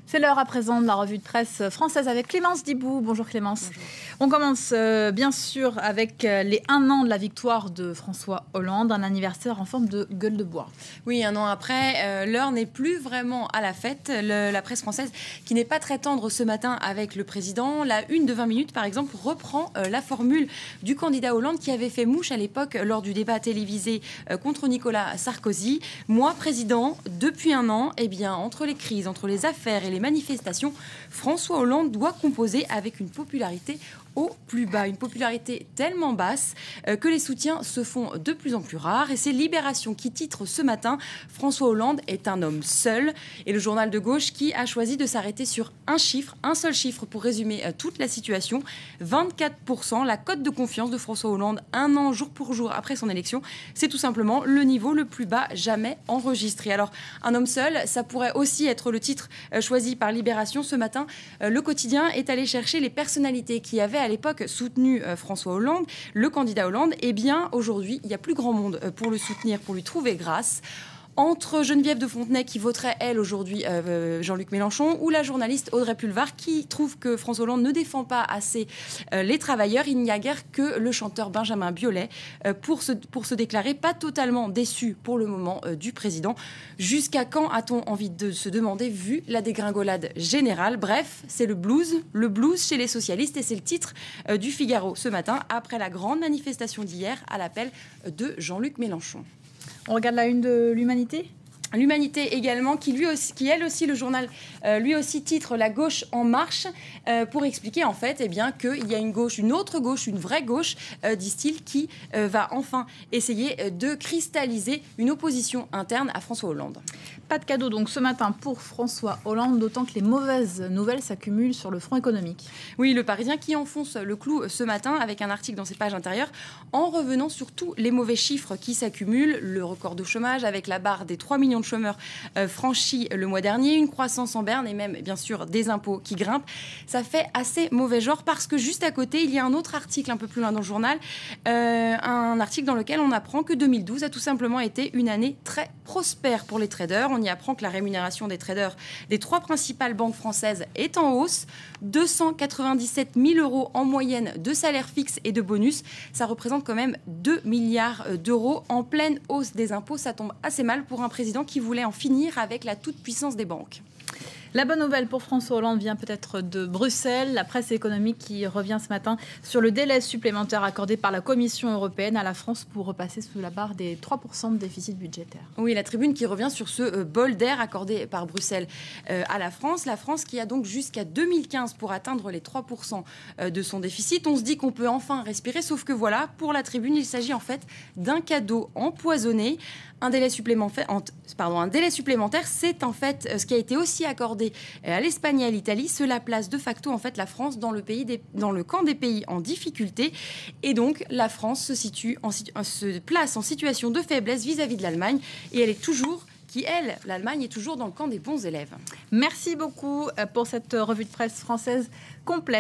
C'est l'heure à présent de la revue de presse française avec Clémence Dibou. Bonjour Clémence. Bonjour. On commence bien sûr avec les 1 an de la victoire de François Hollande, un anniversaire en forme de gueule de bois. Oui, 1 an après, l'heure n'est plus vraiment à la fête. La presse française, qui n'est pas très tendre ce matin avec le président, la une de 20 minutes par exemple, reprend la formule du candidat Hollande qui avait fait mouche à l'époque lors du débat télévisé contre Nicolas Sarkozy. Moi, président, depuis 1 an, eh bien, entre les crises, entre les affaires et les manifestations, François Hollande doit composer avec une popularité au plus bas, une popularité tellement basse que les soutiens se font de plus en plus rares. Et c'est Libération qui titre ce matin « François Hollande est un homme seul ». Et le journal de gauche qui a choisi de s'arrêter sur un seul chiffre pour résumer toute la situation. 24%, la cote de confiance de François Hollande 1 an jour pour jour après son élection. C'est tout simplement le niveau le plus bas jamais enregistré. Alors, un homme seul, ça pourrait aussi être le titre choisi par Libération ce matin. Le quotidien est allé chercher les personnalités qui avaient à l'époque soutenu François Hollande, le candidat Hollande. Eh bien, aujourd'hui, il n'y a plus grand monde pour le soutenir, pour lui trouver grâce. Entre Geneviève de Fontenay, qui voterait, elle, aujourd'hui, Jean-Luc Mélenchon, ou la journaliste Audrey Pulvar, qui trouve que François Hollande ne défend pas assez les travailleurs, il n'y a guère que le chanteur Benjamin Biolay pour se déclarer pas totalement déçu pour le moment du président. Jusqu'à quand a-t-on envie de se demander, vu la dégringolade générale? Bref, c'est le blues chez les socialistes, et c'est le titre du Figaro ce matin, après la grande manifestation d'hier à l'appel de Jean-Luc Mélenchon. On regarde la une de l'Humanité ? L'Humanité également, qui elle aussi, le journal, lui aussi titre La gauche en marche, pour expliquer en fait qu'il y a une gauche, une autre gauche, une vraie gauche, disent-ils, qui va enfin essayer de cristalliser une opposition interne à François Hollande. Pas de cadeau donc ce matin pour François Hollande, d'autant que les mauvaises nouvelles s'accumulent sur le front économique. Oui, le Parisien qui enfonce le clou ce matin avec un article dans ses pages intérieures en revenant sur tous les mauvais chiffres qui s'accumulent. Le record de chômage avec la barre des 3 millions de chômeurs franchis le mois dernier, une croissance en berne et même bien sûr des impôts qui grimpent. Ça fait assez mauvais genre parce que juste à côté, il y a un autre article un peu plus loin dans le journal, un article dans lequel on apprend que 2012 a tout simplement été une année très prospère pour les traders. On y apprend que la rémunération des traders des 3 principales banques françaises est en hausse. 297 000 euros en moyenne de salaire fixe et de bonus. Ça représente quand même 2 milliards d'euros en pleine hausse des impôts. Ça tombe assez mal pour un président qui voulait en finir avec la toute-puissance des banques. La bonne nouvelle pour François Hollande vient peut-être de Bruxelles. La presse économique qui revient ce matin sur le délai supplémentaire accordé par la Commission européenne à la France pour repasser sous la barre des 3% de déficit budgétaire. Oui, la tribune qui revient sur ce bol d'air accordé par Bruxelles à la France. La France qui a donc jusqu'à 2015 pour atteindre les 3% de son déficit. On se dit qu'on peut enfin respirer, sauf que voilà, pour la tribune, il s'agit en fait d'un cadeau empoisonné. Un délai supplémentaire, c'est en fait ce qui a été aussi accordé à l'Espagne et à l'Italie. Cela place de facto en fait la France dans le camp des pays en difficulté. Et donc la France se place en situation de faiblesse vis-à-vis de l'Allemagne. Et l'Allemagne est toujours dans le camp des bons élèves. Merci beaucoup pour cette revue de presse française complète.